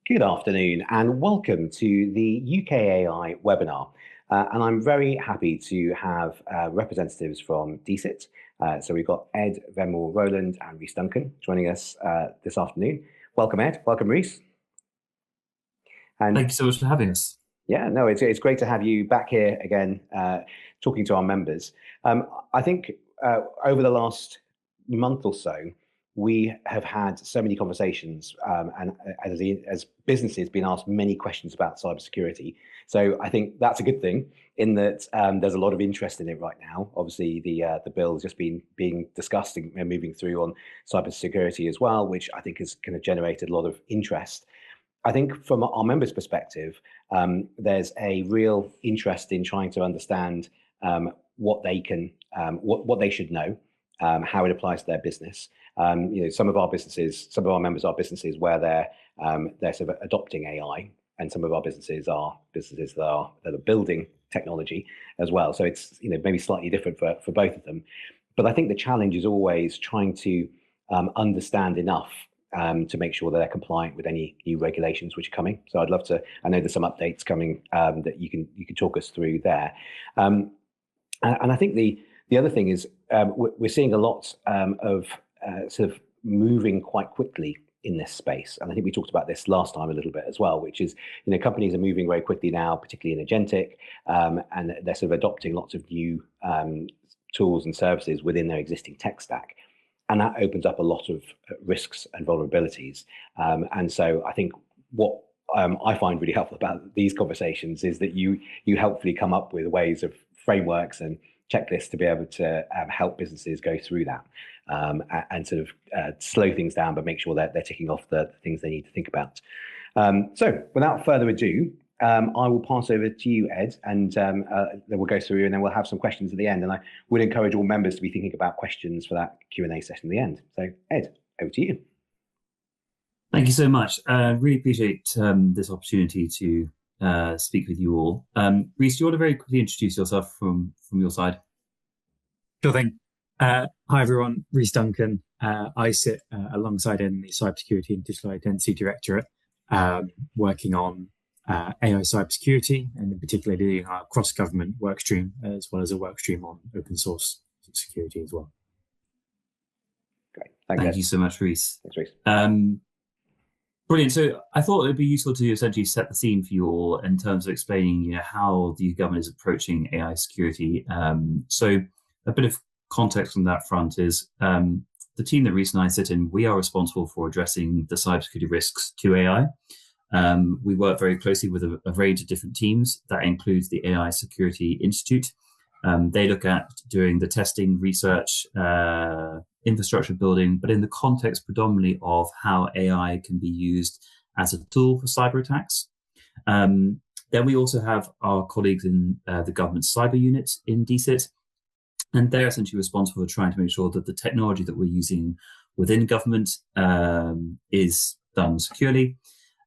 Good afternoon and welcome to the UKAI webinar. And I'm very happy to have representatives from DSIT. So we've got Ed, Venmore, Roland and Rhys Duncan joining us this afternoon. Welcome, Ed. Welcome, Rhys. And thank you so much for having us. Yeah, no, it's great to have you back here again, talking to our members. I think over the last month or so, we have had so many conversations and as businesses been asked many questions about cybersecurity. So I think that's a good thing in that there's a lot of interest in it right now. Obviously, the bill has just been being discussed and moving through on cybersecurity as well, which I think has kind of generated a lot of interest. I think from our members' perspective, there's a real interest in trying to understand what they can, what they should know, how it applies to their business. Some of our businesses, some of our members are businesses where they're sort of adopting AI, and some of our businesses are businesses that are building technology as well. So it's maybe slightly different for both of them. But I think the challenge is always trying to understand enough to make sure that they're compliant with any new regulations which are coming. So I'd love to. I know there's some updates coming that you can talk us through there. And I think the other thing is we're seeing a lot of sort of moving quite quickly in this space. And I think we talked about this last time a little bit as well, which is, companies are moving very quickly now, particularly in agentic, and they're sort of adopting lots of new tools and services within their existing tech stack. And that opens up a lot of risks and vulnerabilities. And so I think what I find really helpful about these conversations is that you helpfully come up with ways of frameworks and checklists to be able to help businesses go through that and sort of slow things down, but make sure that they're ticking off the things they need to think about. So without further ado, I will pass over to you, Ed, and then we'll go through and then we'll have some questions at the end. And I would encourage all members to be thinking about questions for that Q&A session at the end. So Ed, over to you. Thank you so much. Really appreciate this opportunity to speak with you all. Rhys, do you want to very quickly introduce yourself from your side? Sure thing. Hi everyone, Rhys Duncan. I sit alongside in the Cybersecurity and Digital Identity Directorate, working on AI cybersecurity, and in particular leading our cross-government workstream, as well as a workstream on open source security as well. Great. Thank you so much, Rhys. Thanks, Rhys. Brilliant. So I thought it would be useful to essentially set the scene for you all in terms of explaining, how the government is approaching AI security. So a bit of context on that front is the team that Rhys and I sit in, we are responsible for addressing the cybersecurity risks to AI. We work very closely with a range of different teams. That includes the AI Security Institute. They look at doing the testing, research, infrastructure building, but in the context predominantly of how AI can be used as a tool for cyber attacks. Then we also have our colleagues in the government cyber unit in DSIT, and they're essentially responsible for trying to make sure that the technology that we're using within government is done securely.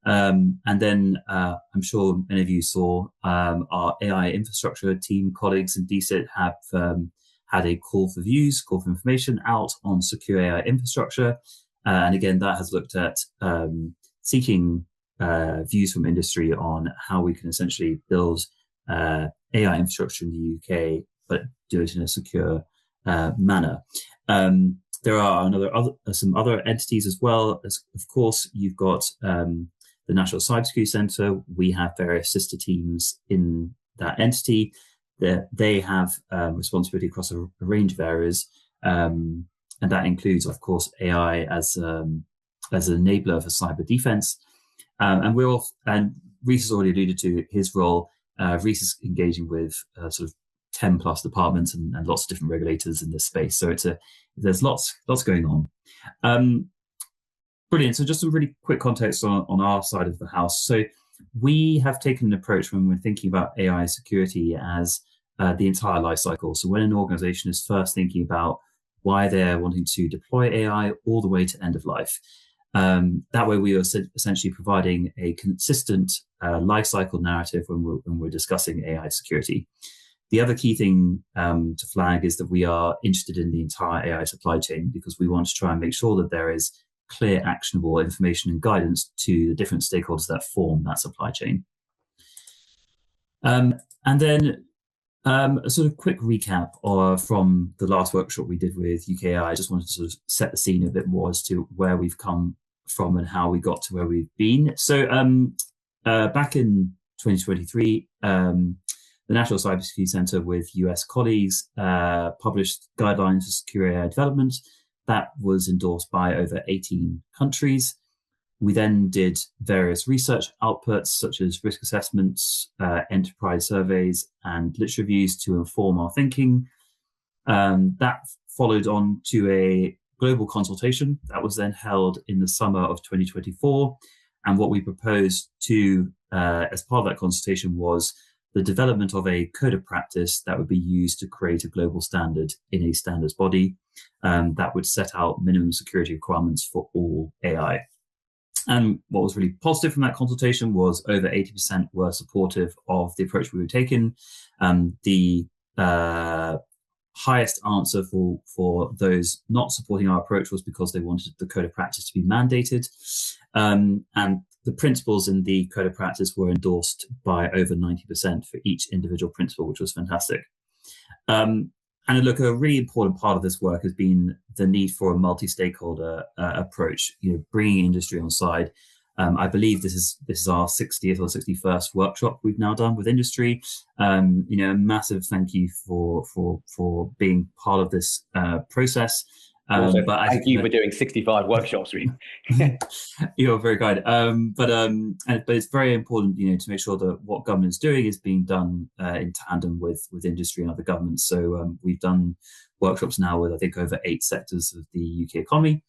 And then I'm sure many of you saw our AI infrastructure team colleagues in DSIT have had a call for views, call for information out on secure AI infrastructure. And again, that has looked at seeking views from industry on how we can essentially build AI infrastructure in the UK, but do it in a secure manner. There are some other entities as well. Of course, you've got the National Cybersecurity Centre. We have various sister teams in that entity. They have responsibility across a range of areas, and that includes, of course, AI as an enabler for cyber defense. And Rhys has already alluded to his role. Rhys is engaging with sort of 10 plus departments and lots of different regulators in this space. So there's lots going on. Brilliant. So just some really quick context on our side of the house. So we have taken an approach when we're thinking about AI security as the entire life cycle. So when an organization is first thinking about why they're wanting to deploy AI all the way to end of life, that way we are essentially providing a consistent life cycle narrative when we're discussing AI security. The other key thing to flag is that we are interested in the entire AI supply chain because we want to try and make sure that there is clear, actionable information and guidance to the different stakeholders that form that supply chain. And then a sort of quick recap from the last workshop we did with UKI. I just wanted to sort of set the scene a bit more as to where we've come from and how we got to where we've been. So back in 2023, the National Cybersecurity Center with US colleagues published guidelines for secure AI development that was endorsed by over 18 countries. We then did various research outputs such as risk assessments, enterprise surveys, and literature reviews to inform our thinking. That followed on to a global consultation that was then held in the summer of 2024. And what we proposed to, as part of that consultation, was the development of a code of practice that would be used to create a global standard in a standards body that would set out minimum security requirements for all AI. And what was really positive from that consultation was over 80% were supportive of the approach we were taking. The highest answer for those not supporting our approach was because they wanted the code of practice to be mandated. And the principles in the code of practice were endorsed by over 90% for each individual principle, which was fantastic. And look, a really important part of this work has been the need for a multi-stakeholder approach, bringing industry on side. I believe this is our 60th or 61st workshop we've now done with industry. A massive thank you for being part of this process. Also, thank you for doing 65 workshops. You're very kind. But it's very important, to make sure that what government is doing is being done in tandem with industry and other governments. So we've done workshops now with, I think, over 8 sectors of the UK economy.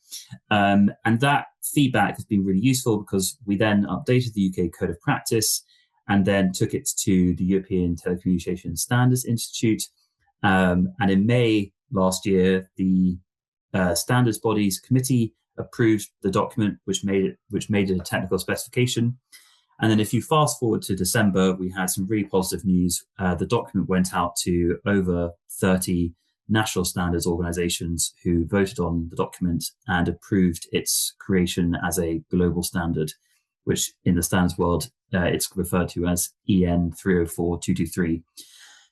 And that feedback has been really useful because we then updated the UK Code of Practice and then took it to the European Telecommunications Standards Institute. And in May last year, the Standards Bodies Committee approved the document, which made it a technical specification. And then if you fast forward to December, we had some really positive news. The document went out to over 30 national standards organizations who voted on the document and approved its creation as a global standard, which in the standards world, it's referred to as EN 304223.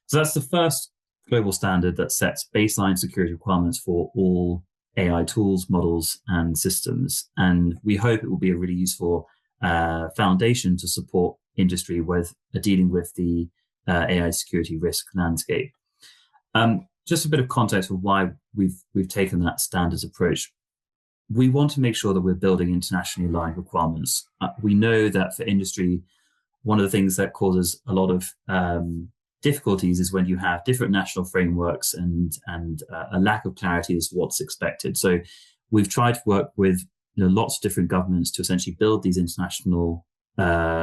So that's the first global standard that sets baseline security requirements for all AI tools, models, and systems. And we hope it will be a really useful foundation to support industry with dealing with the AI security risk landscape. Just a bit of context for why we've taken that standards approach. We want to make sure that we're building internationally aligned requirements. We know that for industry, one of the things that causes a lot of difficulties is when you have different national frameworks and a lack of clarity as to what's expected. So we've tried to work with lots of different governments to essentially build these international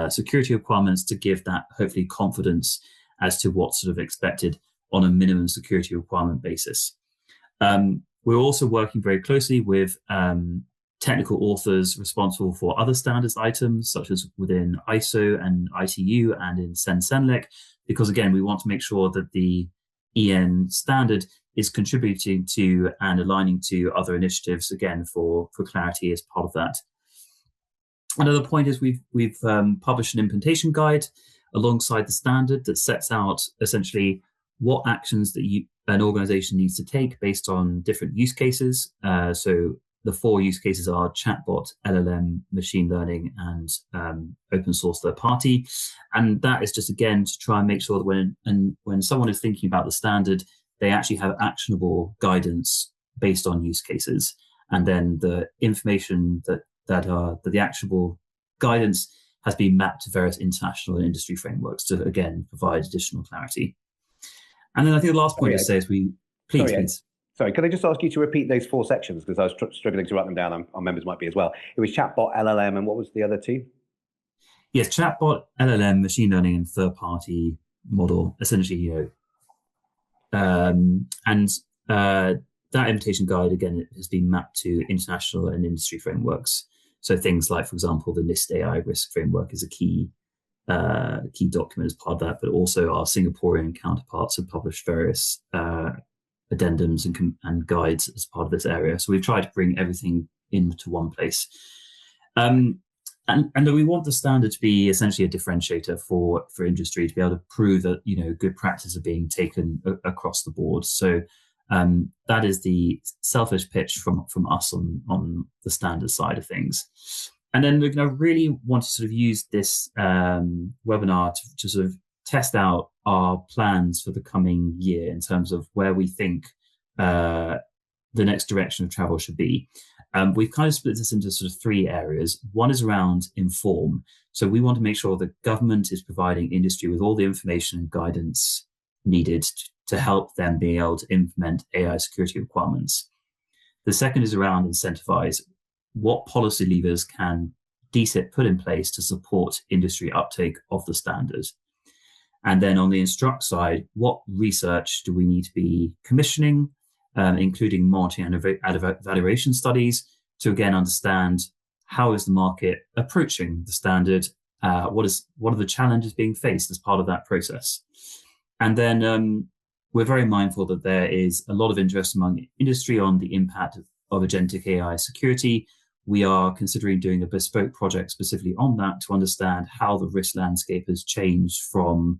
security requirements to give that hopefully confidence as to what's sort of expected on a minimum security requirement basis. We're also working very closely with technical authors responsible for other standards items, such as within ISO and ITU and in CEN-CENLEC, because again, we want to make sure that the EN standard is contributing to and aligning to other initiatives, again, for clarity as part of that. Another point is we've published an implementation guide alongside the standard that sets out essentially what actions that an organization needs to take based on different use cases. So the 4 use cases are chatbot, LLM, machine learning, and open source third party. And that is just, again, to try and make sure that when someone is thinking about the standard, they actually have actionable guidance based on use cases. And then the information that the actionable guidance has been mapped to various international and industry frameworks to, again, provide additional clarity. And then I think the last point to say is please. Sorry, could I just ask you to repeat those 4 sections, because I was struggling to write them down. Our members might be as well. It was chatbot, LLM, and what was the other 2? Yes, chatbot, LLM, machine learning, and third-party model, essentially, that invitation guide, again, has been mapped to international and industry frameworks. So things like, for example, the NIST AI risk framework is a key document as part of that, but also our Singaporean counterparts have published various addendums and guides as part of this area. So we've tried to bring everything into one place. And we want the standard to be essentially a differentiator for industry, to be able to prove that, good practices are being taken across the board. So that is the selfish pitch from us on the standard side of things. And then I really want to sort of use this webinar to sort of test out our plans for the coming year in terms of where we think the next direction of travel should be. We've kind of split this into sort of three areas. One is around inform. So we want to make sure the government is providing industry with all the information and guidance needed to help them be able to implement AI security requirements. The second is around incentivize. What policy levers can DSIT put in place to support industry uptake of the standard? And then on the instruct side, what research do we need to be commissioning, including monitoring and evaluation studies, to again understand how is the market approaching the standard, what are the challenges being faced as part of that process. And then we're very mindful that there is a lot of interest among industry on the impact of agentic AI security. We are considering doing a bespoke project specifically on that to understand how the risk landscape has changed from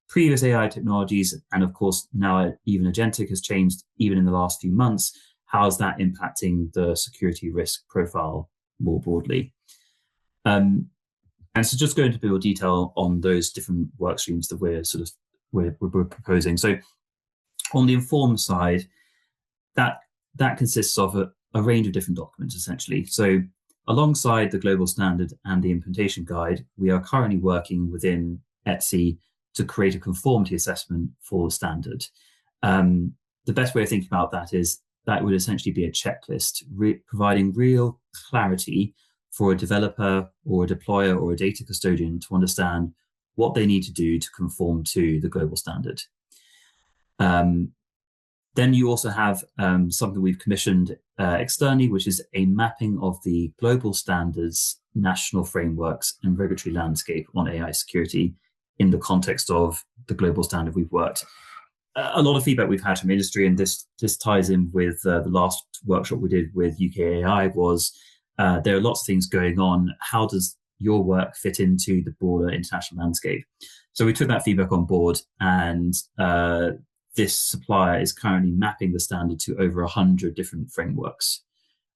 previous AI technologies. And of course, now even agentic has changed even in the last few months. How is that impacting the security risk profile more broadly? And so just go into a bit more detail on those different work streams that we're proposing. So on the inform side, that consists of a range of different documents, essentially. So alongside the global standard and the implementation guide, we are currently working within ETSI to create a conformity assessment for the standard. The best way of thinking about that is that would essentially be a checklist, providing real clarity for a developer or a deployer or a data custodian to understand what they need to do to conform to the global standard. Then you also have something we've commissioned externally, which is a mapping of the global standards, national frameworks, and regulatory landscape on AI security in the context of the global standard we've worked. A lot of feedback we've had from industry, and this ties in with the last workshop we did with UK AI, was there are lots of things going on. How does your work fit into the broader international landscape? So we took that feedback on board, and this supplier is currently mapping the standard to over 100 different frameworks.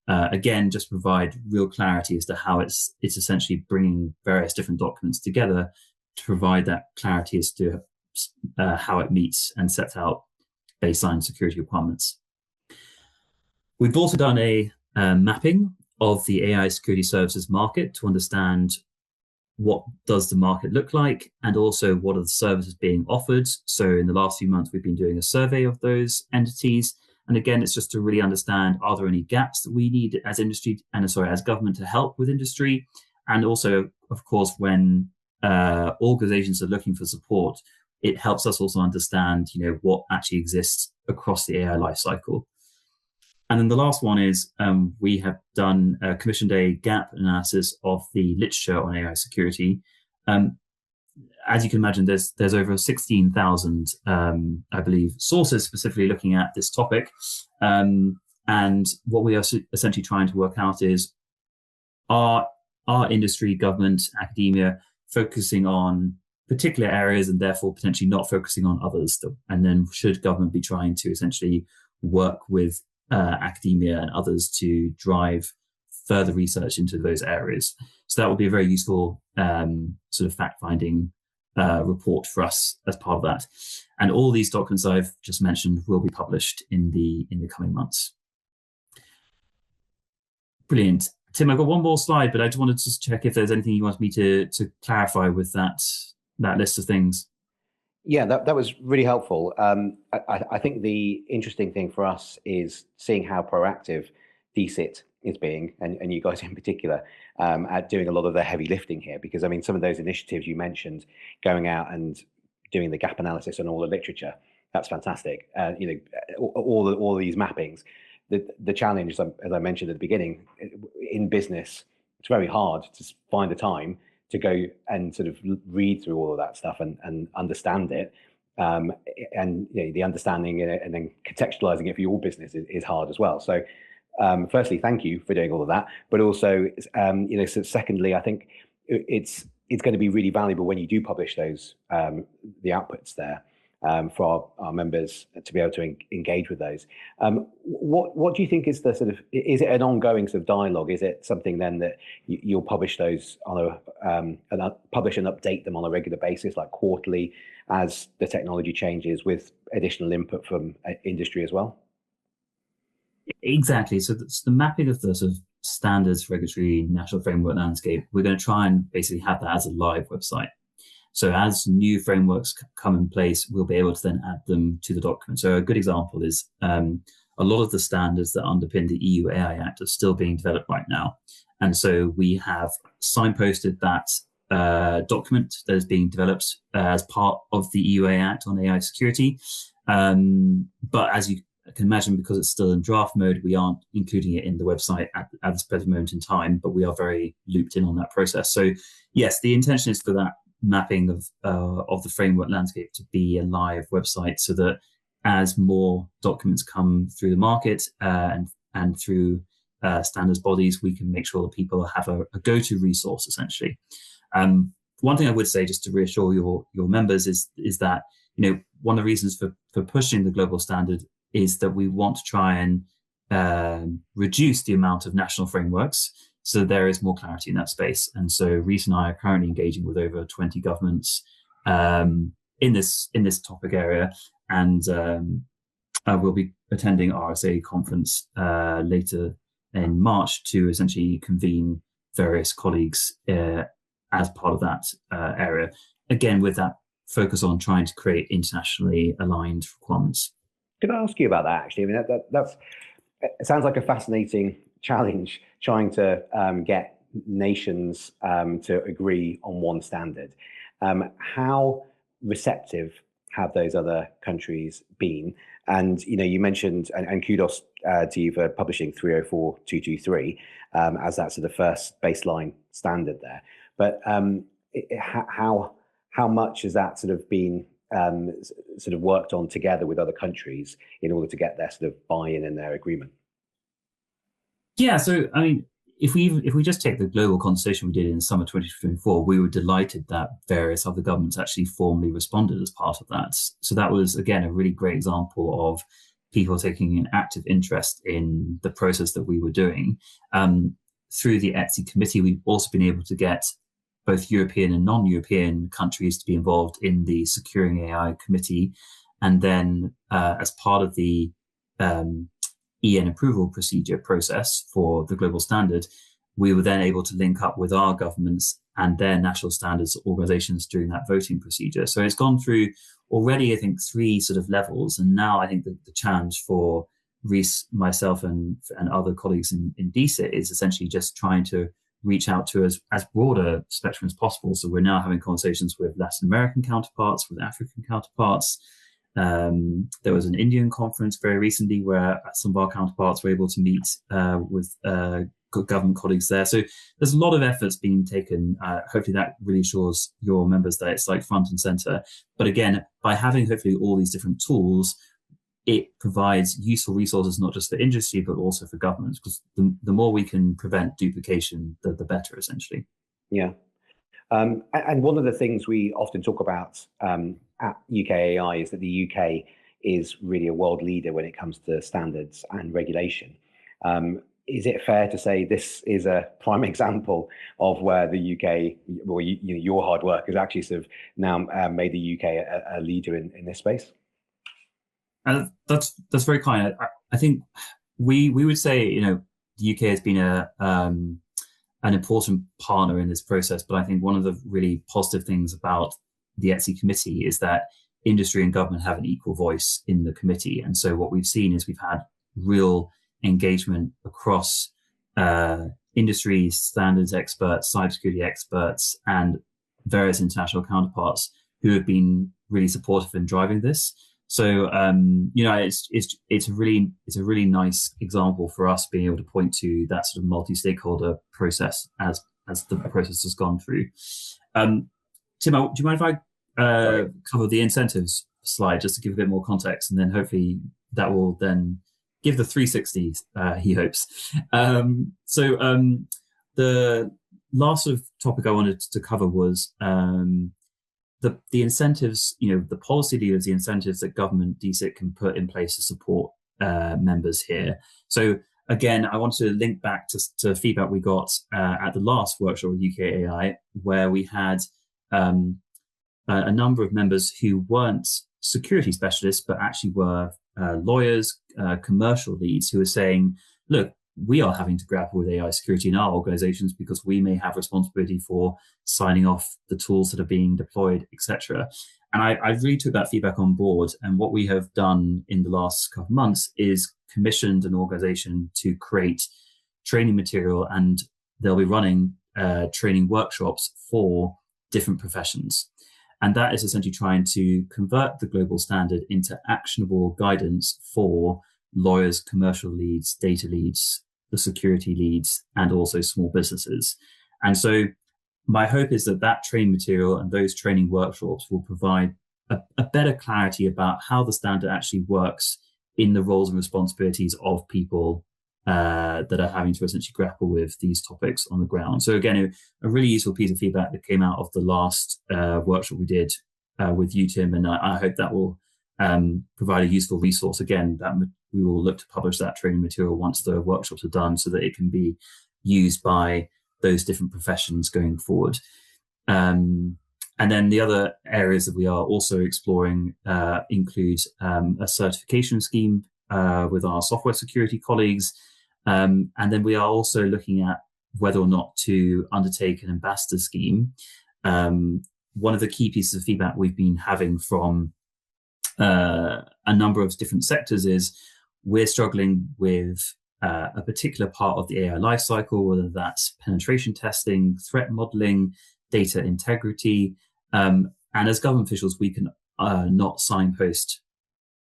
Again, just provide real clarity as to how it's essentially bringing various different documents together to provide that clarity as to how it meets and sets out baseline security requirements. We've also done a mapping of the AI security services market to understand what does the market look like, and also what are the services being offered. So in the last few months, we've been doing a survey of those entities. And again, it's just to really understand, are there any gaps that we need as industry and as government to help with industry? And also, of course, when organizations are looking for support, it helps us also understand, what actually exists across the AI lifecycle. And then the last one is we have done commissioned a gap analysis of the literature on AI security. As you can imagine, there's over 16,000, I believe, sources specifically looking at this topic. And what we are essentially trying to work out is, are industry, government, academia focusing on particular areas and therefore potentially not focusing on others? And then should government be trying to essentially work with academia and others to drive further research into those areas? So that would be a very useful sort of fact-finding report for us as part of that. And all these documents I've just mentioned will be published in the coming months. Brilliant. Tim, I've got one more slide, but I just wanted to check if there's anything you wanted me to clarify with that list of things. Yeah, that was really helpful. I think the interesting thing for us is seeing how proactive DSIT is being, and you guys in particular, at doing a lot of the heavy lifting here. Because I mean, some of those initiatives you mentioned, going out and doing the gap analysis on all the literature, that's fantastic. All these mappings. The challenge, as I mentioned at the beginning, in business, it's very hard to find the time to go and sort of read through all of that stuff and understand it. And the understanding and then contextualizing it for your business is hard as well. So firstly, thank you for doing all of that, but also, so secondly, I think it's going to be really valuable when you do publish those the outputs there for our members to be able to engage with those. What do you think is the sort of, is it an ongoing sort of dialogue? Is it something then that you'll publish those on publish and update them on a regular basis, like quarterly, as the technology changes, with additional input from industry as well? Exactly. So the mapping of the sort of standards, regulatory, national framework landscape, we're going to try and basically have that as a live website. So as new frameworks come in place, we'll be able to then add them to the document. So a good example is a lot of the standards that underpin the EU AI Act are still being developed right now. And so we have signposted that document that is being developed as part of the EU AI Act on AI security. But as you can imagine, because it's still in draft mode, we aren't including it in the website at this present moment in time, but we are very looped in on that process. So yes, the intention is for that mapping of the framework landscape to be a live website, so that as more documents come through the market and through standards bodies, we can make sure that people have a go-to resource, essentially. One thing I would say, just to reassure your members, is that one of the reasons for pushing the global standard is that we want to try and reduce the amount of national frameworks, so there is more clarity in that space. And so Reese and I are currently engaging with over 20 governments in this topic area, and we'll be attending RSA conference later in March to essentially convene various colleagues as part of that area. Again, with that focus on trying to create internationally aligned requirements. Can I ask you about that, actually? I mean, it sounds like a fascinating challenge, trying to get nations to agree on one standard. How receptive have those other countries been? And you mentioned, and kudos to you for publishing 304223 as that sort of first baseline standard there. But how much has that sort of been sort of worked on together with other countries in order to get their sort of buy-in and their agreement? Yeah, so I mean, if we just take the global consultation we did in summer 2024, we were delighted that various other governments actually formally responded as part of that. So that was, again, a really great example of people taking an active interest in the process that we were doing. Through the ETSI committee, we've also been able to get both European and non-European countries to be involved in the Securing AI committee. And then as part of the EN approval procedure process for the global standard, we were then able to link up with our governments and their national standards organizations during that voting procedure. So it's gone through already, I think, 3 sort of levels. And now I think that the challenge for Reese, myself, and other colleagues in DSIT is essentially just trying to reach out to as broader spectrum as possible. So we're now having conversations with Latin American counterparts, with African counterparts. There was an Indian conference very recently where some of our counterparts were able to meet with government colleagues there. So there's a lot of efforts being taken. Hopefully that really assures your members that it's like front and center. But again, by having hopefully all these different tools, it provides useful resources, not just for industry, but also for governments, because the more we can prevent duplication, the better, essentially. Yeah. And one of the things we often talk about at UK AI is that the UK is really a world leader when it comes to standards and regulation. Is it fair to say this is a prime example of where the UK, well, your hard work has actually sort of now made the UK a leader in this space? That's very kind. I think we would say the UK has been an important partner in this process, but I think one of the really positive things about the ETSI committee is that industry and government have an equal voice in the committee. And so what we've seen is we've had real engagement across industry, standards experts, cybersecurity experts, and various international counterparts who have been really supportive in driving this. So it's a really nice example for us being able to point to that sort of multi-stakeholder process as the process has gone through. Tim, do you mind if I cover the incentives slide just to give a bit more context, and then hopefully that will then give the 360, he hopes. The last sort of topic I wanted to cover was the incentives, the policy levers, the incentives that government DSIT can put in place to support members here. So again, I want to link back to feedback we got at the last workshop with UK AI, where we had a number of members who weren't security specialists, but actually were lawyers, commercial leads, who were saying, look, we are having to grapple with AI security in our organizations because we may have responsibility for signing off the tools that are being deployed, etc. And I really took that feedback on board. And what we have done in the last couple of months is commissioned an organization to create training material, and they'll be running training workshops for different professions. And that is essentially trying to convert the global standard into actionable guidance for lawyers, commercial leads, data leads, the security leads, and also small businesses. And so my hope is that that training material and those training workshops will provide a better clarity about how the standard actually works in the roles and responsibilities of people that are having to essentially grapple with these topics on the ground. So again, a really useful piece of feedback that came out of the last workshop we did with you, Tim, and I hope that will provide a useful resource. Again, that we will look to publish that training material once the workshops are done, so that it can be used by those different professions going forward. And then the other areas that we are also exploring include a certification scheme with our software security colleagues. And then we are also looking at whether or not to undertake an ambassador scheme. One of the key pieces of feedback we've been having from a number of different sectors is we're struggling with a particular part of the AI lifecycle, whether that's penetration testing, threat modeling, data integrity. And as government officials, we can not signpost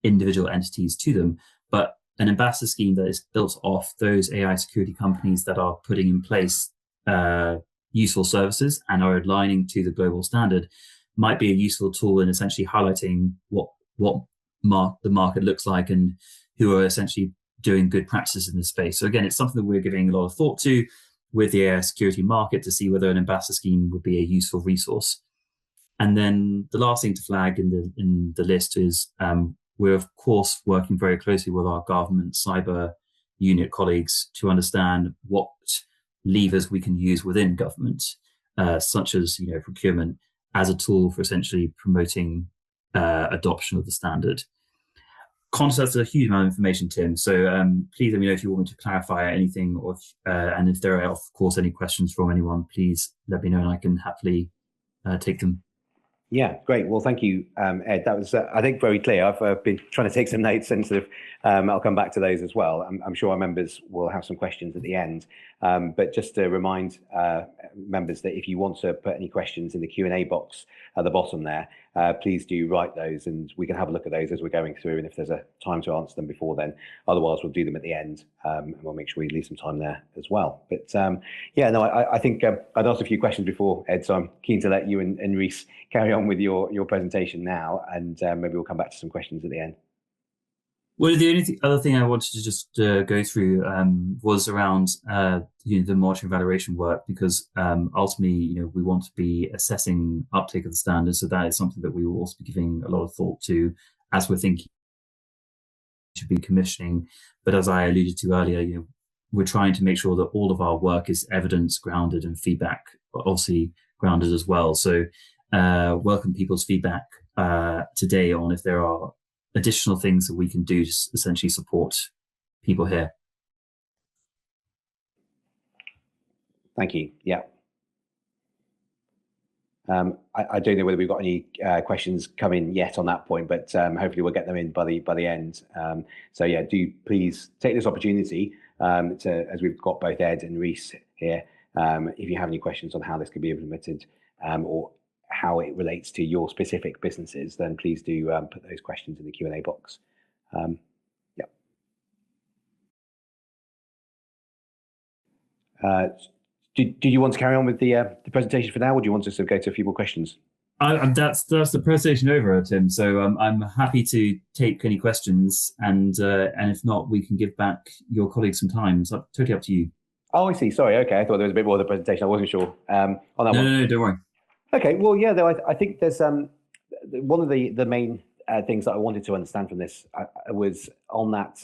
individual entities to them, but an ambassador scheme that is built off those AI security companies that are putting in place useful services and are aligning to the global standard might be a useful tool in essentially highlighting what the market looks like and who are essentially doing good practices in this space. So again, it's something that we're giving a lot of thought to with the AI security market to see whether an ambassador scheme would be a useful resource. And then the last thing to flag in the list is we're of course working very closely with our government cyber unit colleagues to understand what levers we can use within government, such as procurement, as a tool for essentially promoting adoption of the standard. Concepts are a huge amount of information, Tim. So please let me know if you want me to clarify anything, or and if there are, of course, any questions from anyone, please let me know, and I can happily take them. Yeah, great. Well, thank you, Ed. That was, I think, very clear. I've been trying to take some notes, and sort of, I'll come back to those as well. I'm sure our members will have some questions at the end. But just to remind members that if you want to put any questions in the Q&A box at the bottom there, please do write those, and we can have a look at those as we're going through. And if there's a time to answer them before then, otherwise we'll do them at the end, and we'll make sure we leave some time there as well. But yeah, no, I think I'd asked a few questions before, Ed, so I'm keen to let you and Rhys carry on with your presentation now, and maybe we'll come back to some questions at the end. Well, the only other thing I wanted to just go through was around the monitoring evaluation work, because ultimately, we want to be assessing uptake of the standard. So that is something that we will also be giving a lot of thought to as we're thinking should be commissioning. But as I alluded to earlier, we're trying to make sure that all of our work is evidence grounded and feedback obviously grounded as well. So welcome people's feedback today on if there are additional things that we can do to essentially support people here. Thank you. Yeah. I don't know whether we've got any questions coming yet on that point, but hopefully we'll get them in by the end. So yeah, do please take this opportunity as we've got both Ed and Rhys here. If you have any questions on how this could be implemented or how it relates to your specific businesses, then please do put those questions in the Q&A box. Yeah. Do you want to carry on with the presentation for now, or do you want us to go to a few more questions? That's the presentation over, Tim. So I'm happy to take any questions, and if not, we can give back your colleagues some time. It's totally up to you. Oh, I see. Sorry. Okay, I thought there was a bit more of the presentation. I wasn't sure on that No, one. no, no, don't worry. Okay. Well, yeah. Though I think there's one of the main things that I wanted to understand from this was on that.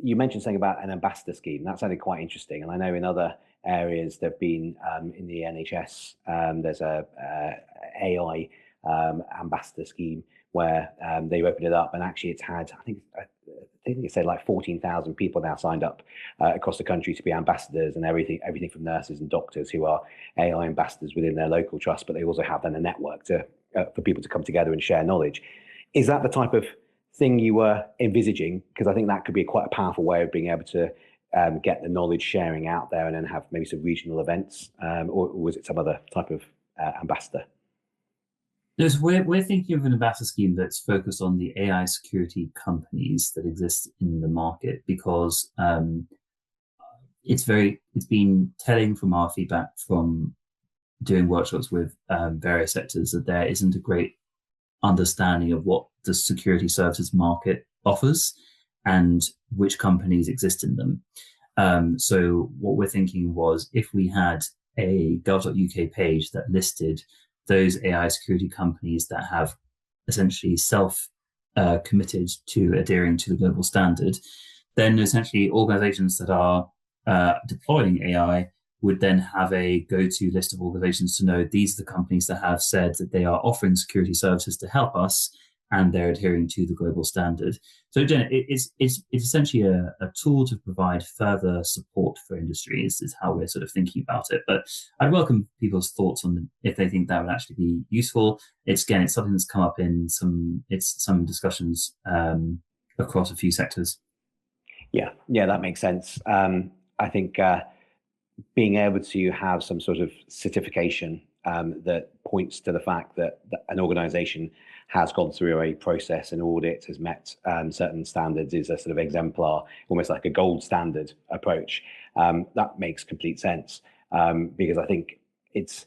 You mentioned something about an ambassador scheme. That sounded quite interesting, and I know in other areas there've been in the NHS. There's a AI ambassador scheme where they've opened it up, and actually it's had I think it said like 14,000 people now signed up across the country to be ambassadors, and everything from nurses and doctors who are AI ambassadors within their local trust, but they also have then a network to for people to come together and share knowledge. Is that the type of thing you were envisaging? Because I think that could be quite a powerful way of being able to get the knowledge sharing out there and then have maybe some regional events, or was it some other type of ambassador? Yes, we're thinking of an ambassador scheme that's focused on the AI security companies that exist in the market, because it's been telling from our feedback from doing workshops with various sectors that there isn't a great understanding of what the security services market offers and which companies exist in them. So what we're thinking was, if we had a gov.uk page that listed those AI security companies that have essentially committed to adhering to the global standard, then essentially organizations that are deploying AI would then have a go-to list of organizations to know these are the companies that have said that they are offering security services to help us and they're adhering to the global standard. So again, it's essentially a tool to provide further support for industries is how we're sort of thinking about it. But I'd welcome people's thoughts on if they think that would actually be useful. It's something that's come up in some discussions across a few sectors. Yeah, that makes sense. I think being able to have some sort of certification that points to the fact that an organization has gone through a process, an audit, has met certain standards, is a sort of exemplar, almost like a gold standard approach. That makes complete sense, because I think it's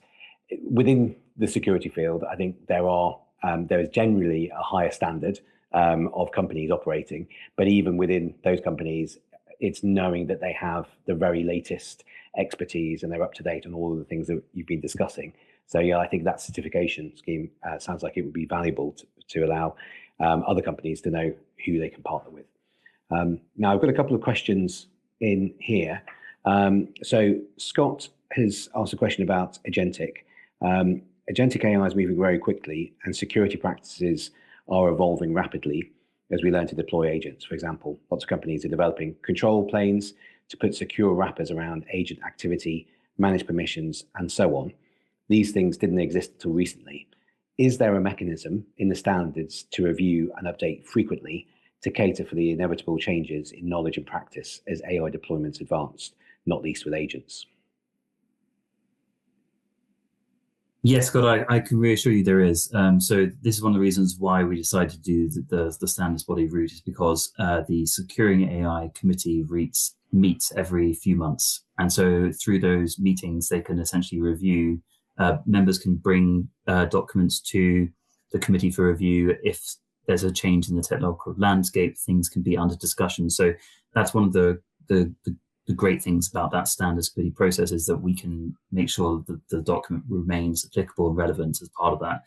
within the security field. I think there is generally a higher standard of companies operating, but even within those companies, it's knowing that they have the very latest expertise and they're up to date on all of the things that you've been discussing. So yeah, I think that certification scheme sounds like it would be valuable to allow other companies to know who they can partner with. Now I've got a couple of questions in here. So Scott has asked a question about agentic. Agentic AI is moving very quickly, and security practices are evolving rapidly as we learn to deploy agents. For example, lots of companies are developing control planes to put secure wrappers around agent activity, manage permissions, and so on. These things didn't exist until recently. Is there a mechanism in the standards to review and update frequently to cater for the inevitable changes in knowledge and practice as AI deployments advance, not least with agents? Yes, Scott, I can reassure you there is. So this is one of the reasons why we decided to do the standards body route, is because the Securing AI Committee meets every few months. And so through those meetings, they can essentially review, members can bring documents to the committee for review. If there's a change in the technological landscape, things can be under discussion. So that's one of the great things about that standards committee process, is that we can make sure that the document remains applicable and relevant as part of that.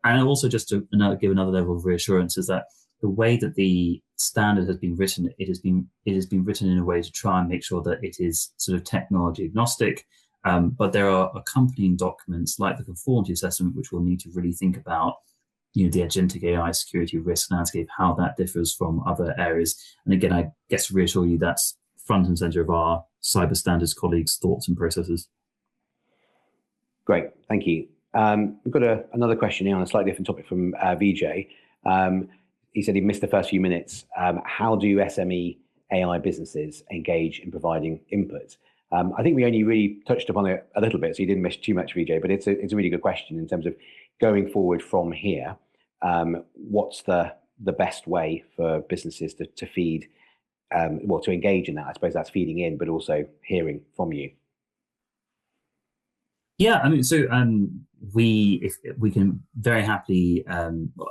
And also, just to give another level of reassurance, is that the way that the standard has been written, it has been written in a way to try and make sure that it is sort of technology agnostic. But there are accompanying documents like the conformity assessment, which we'll need to really think about, the agentic AI security risk landscape, how that differs from other areas. And again, I guess to reassure you, that's front and center of our cyber standards colleagues' thoughts and processes. Great, thank you. We've got another question here on a slightly different topic from Vijay. He said he missed the first few minutes. How do SME AI businesses engage in providing input? I think we only really touched upon it a little bit, so you didn't miss too much, Vijay, but it's a really good question in terms of going forward from here. What's the best way for businesses to feed, to engage in that? I suppose that's feeding in, but also hearing from you. Yeah, I mean, so if we can very happily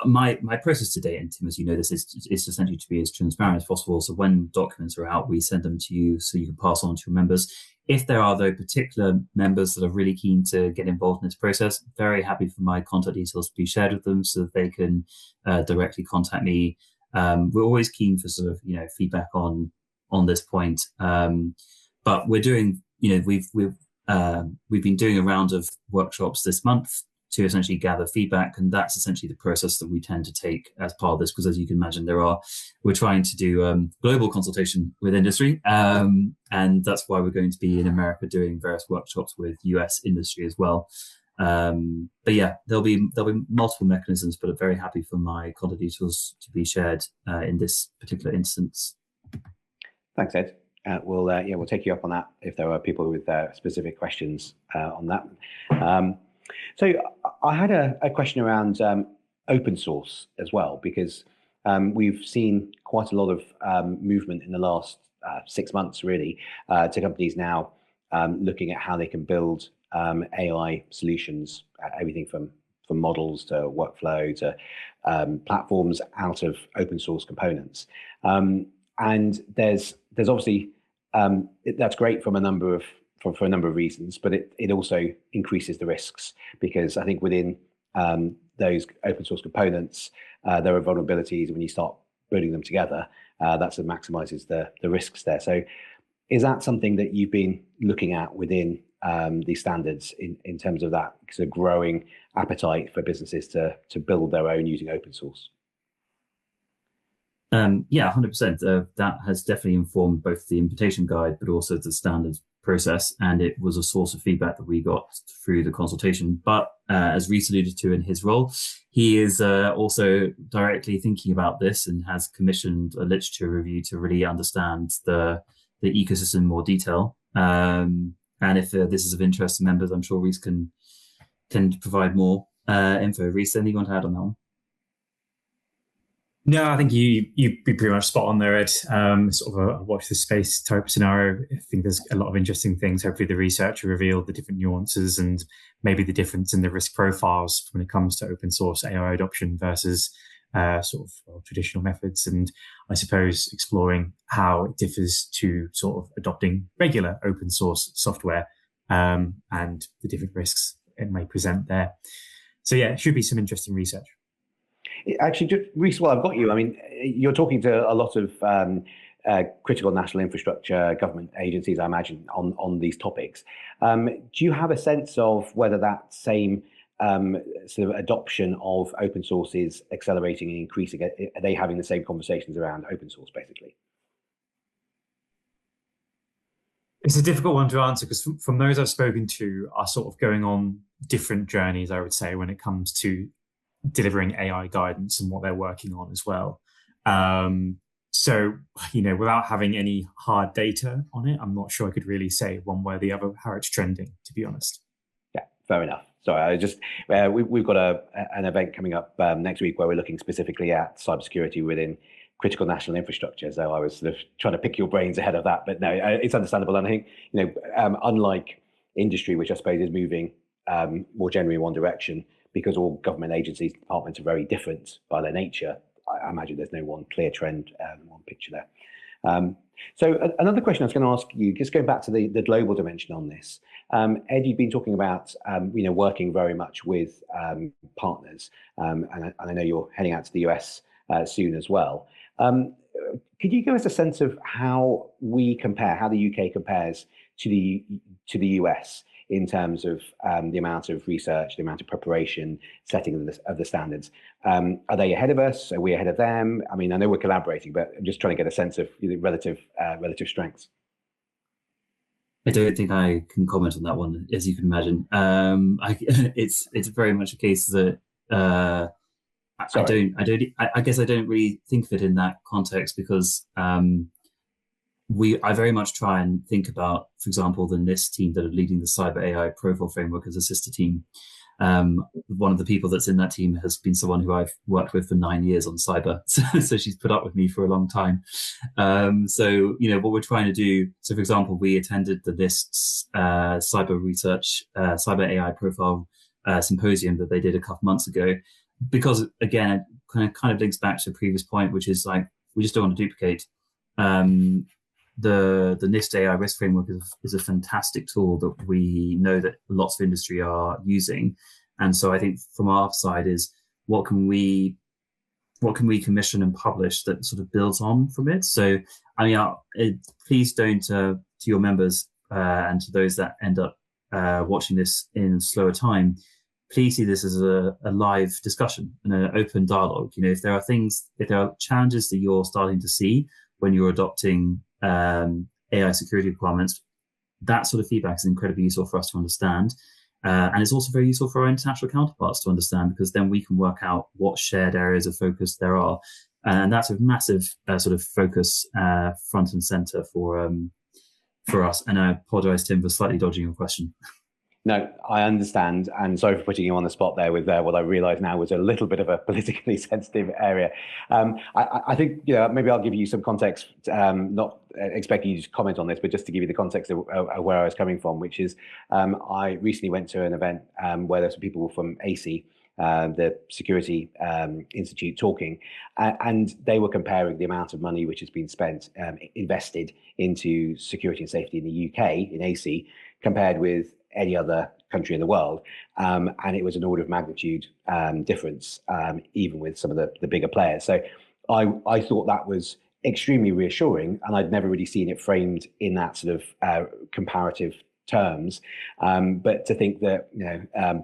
my process today, and Tim, as you know, this is essentially to be as transparent as possible. So when documents are out, we send them to you so you can pass on to your members. If there are though particular members that are really keen to get involved in this process, very happy for my contact details to be shared with them so that they can directly contact me. We're always keen for sort of feedback on this point, but we're doing we've been doing a round of workshops this month to essentially gather feedback, and that's essentially the process that we tend to take as part of this. Because as you can imagine, we're trying to do global consultation with industry, and that's why we're going to be in America doing various workshops with US industry as well. But yeah, there'll be multiple mechanisms, but I'm very happy for my contact details to be shared in this particular instance. Thanks, Ed. We'll take you up on that if there are people with specific questions on that. So I had a question around open source as well, because we've seen quite a lot of movement in the last 6 months, really, to companies now looking at how they can build AI solutions, everything from models to workflow to platforms out of open source components. And there's obviously that's great from a number of for a number of reasons, but it also increases the risks, because I think within those open source components there are vulnerabilities. When you start building them together, that's what maximizes the risks there. So is that something that you've been looking at within these standards in terms of that sort of growing appetite for businesses to build their own using open source? Yeah, 100%. That has definitely informed both the invitation guide, but also the standard process. And it was a source of feedback that we got through the consultation. But as Reese alluded to in his role, he is also directly thinking about this and has commissioned a literature review to really understand the ecosystem in more detail. And if this is of interest to members, I'm sure Reese can provide more info. Reese, anything you want to add on that one? No, I think you'd be pretty much spot on there, Ed. Sort of a watch the space type scenario. I think there's a lot of interesting things. Hopefully the research will reveal the different nuances and maybe the difference in the risk profiles when it comes to open source AI adoption versus traditional methods. And I suppose exploring how it differs to sort of adopting regular open source software and the different risks it may present there. So yeah, it should be some interesting research. Actually, Reese, while I've got you, I mean, you're talking to a lot of critical national infrastructure, government agencies, I imagine, on these topics. Do you have a sense of whether that same sort of adoption of open source is accelerating and increasing? Are they having the same conversations around open source, basically? It's a difficult one to answer, because from those I've spoken to are sort of going on different journeys, I would say, when it comes to delivering AI guidance and what they're working on as well. So, without having any hard data on it, I'm not sure I could really say one way or the other how it's trending, to be honest. Yeah, fair enough. Sorry, we've got an event coming up next week where we're looking specifically at cybersecurity within critical national infrastructure. So I was sort of trying to pick your brains ahead of that, but no, it's understandable. And I think, unlike industry, which I suppose is moving more generally in one direction, because all government agencies, departments are very different by their nature, I imagine there's no one clear trend, one picture there. So another question I was going to ask you, just going back to the global dimension on this. Ed, you've been talking about working very much with partners, and I know you're heading out to the US soon as well. Could you give us a sense of how we compare, how the UK compares to the US in terms of the amount of research, the amount of preparation, setting of the standards? Are they ahead of us? Are we ahead of them? I mean, I know we're collaborating, but I'm just trying to get a sense of relative strengths. I don't think I can comment on that one, as you can imagine. It's very much a case that I guess I don't really think of it in that context, because I very much try and think about, for example, the NIST team that are leading the Cyber AI Profile Framework as a sister team. One of the people that's in that team has been someone who I've worked with for 9 years on cyber. So she's put up with me for a long time. So, what we're trying to do. So for example, we attended the NIST's cyber research, cyber AI profile symposium that they did a couple months ago, because again, it kind of links back to a previous point, which is like, we just don't want to duplicate. The NIST AI risk framework is a fantastic tool that we know that lots of industry are using. And so I think from our side is what can we commission and publish that sort of builds on from it. So, I mean, please don't, to your members and to those that end up watching this in slower time, please see this as a live discussion and an open dialogue. If there are challenges that you're starting to see when you're adopting AI security requirements, that sort of feedback is incredibly useful for us to understand. And it's also very useful for our international counterparts to understand, because then we can work out what shared areas of focus there are. And that's a massive sort of focus front and center for us. And I apologize, Tim, for slightly dodging your question. No, I understand, and sorry for putting you on the spot there with what I realise now was a little bit of a politically sensitive area. I think maybe I'll give you some context, not expecting you to comment on this, but just to give you the context of where I was coming from, which is I recently went to an event where there's some people from ETSI, the Security Institute, talking, and they were comparing the amount of money which has been spent, invested into security and safety in the UK, in ETSI, compared with any other country in the world, and it was an order of magnitude difference, even with some of the bigger players. So I thought that was extremely reassuring, and I'd never really seen it framed in that sort of comparative terms. But to think that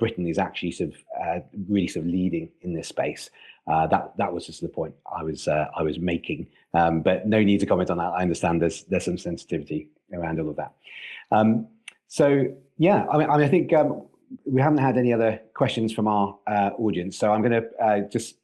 Britain is actually sort of really sort of leading in this space, that was just the point I was making. But no need to comment on that. I understand there's some sensitivity around all of that. So yeah, I think we haven't had any other questions from our audience. So I'm going to just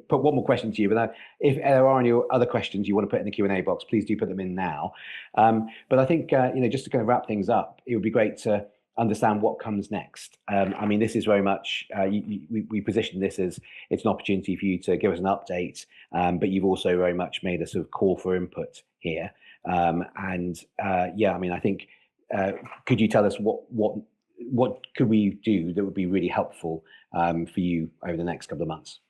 put one more question to you. But if there are any other questions you want to put in the Q&A box, please do put them in now. But I think just to kind of wrap things up, it would be great to understand what comes next. I mean, this is very much we position this as it's an opportunity for you to give us an update, but you've also very much made a sort of call for input here. Yeah, I mean, I think. Could you tell us what could we do that would be really helpful for you over the next couple of months?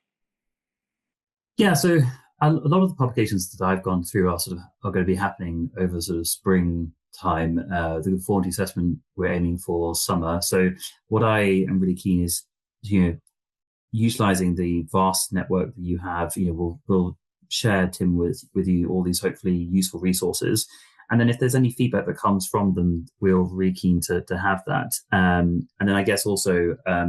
Yeah, so a lot of the publications that I've gone through are going to be happening over sort of spring time. The conformity assessment we're aiming for summer. So what I am really keen is utilizing the vast network that you have. We'll share, Tim, with you all these hopefully useful resources. And then if there's any feedback that comes from them, we're really keen to have that. And then I guess also, I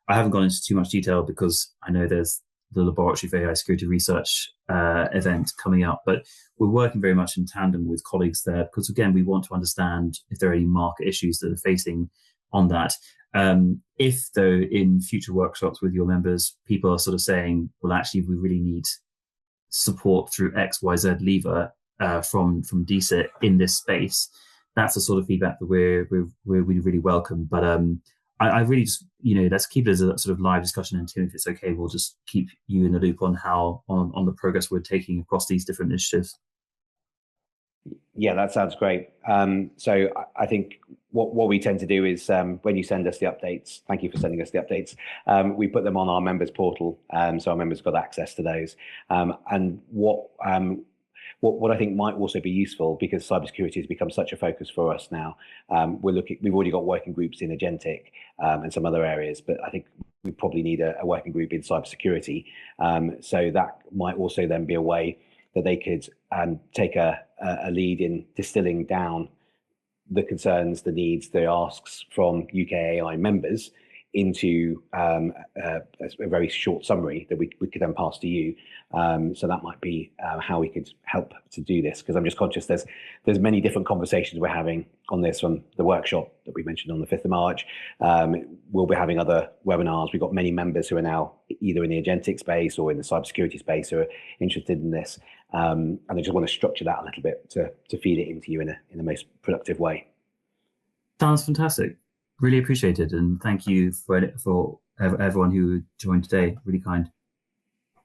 haven't gone into too much detail because I know there's the Laboratory for AI Security Research event coming up, but we're working very much in tandem with colleagues there because, again, we want to understand if there are any market issues that are facing on that. If, though, in future workshops with your members, people are sort of saying, well, actually, we really need support through X, Y, Z lever, from DSIT in this space, that's the sort of feedback that we really welcome. But I really just let's keep it as a sort of live discussion, and Tim, if it's okay, we'll just keep you in the loop on how on the progress we're taking across these different initiatives. Yeah, that sounds great. So I think what we tend to do is when you send us the updates, thank you for sending us the updates, we put them on our members portal, so our members got access to those. And what I think might also be useful, because cybersecurity has become such a focus for us now, we've already got working groups in agentic and some other areas, but I think we probably need a working group in cybersecurity. So that might also then be a way that they could take a lead in distilling down the concerns, the needs, the asks from UK AI members into a very short summary that we could then pass to you. So that might be how we could help to do this, because I'm just conscious there's many different conversations we're having on this from the workshop that we mentioned on the 5th of March. We'll be having other webinars. We've got many members who are now either in the agentic space or in the cybersecurity space who are interested in this. And I just want to structure that a little bit to feed it into you in the most productive way. Sounds fantastic. Really appreciate it, and thank you for everyone who joined today. Really kind.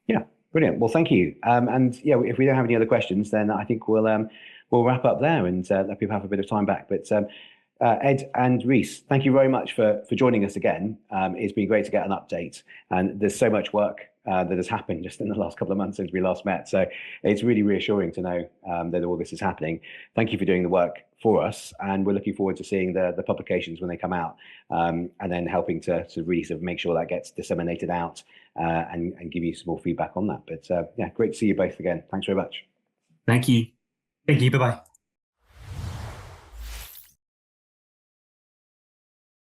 Yeah, brilliant. Well, thank you. And yeah, if we don't have any other questions, then I think we'll wrap up there and let people have a bit of time back. But Ed and Reese, thank you very much for joining us again. It's been great to get an update, and there's so much work that has happened just in the last couple of months since we last met. So it's really reassuring to know that all this is happening. Thank you for doing the work for us, and we're looking forward to seeing the publications when they come out, and then helping to really sort of make sure that gets disseminated out and give you some more feedback on that. But yeah, great to see you both again. Thanks very much. Thank you. Thank you. Bye-bye.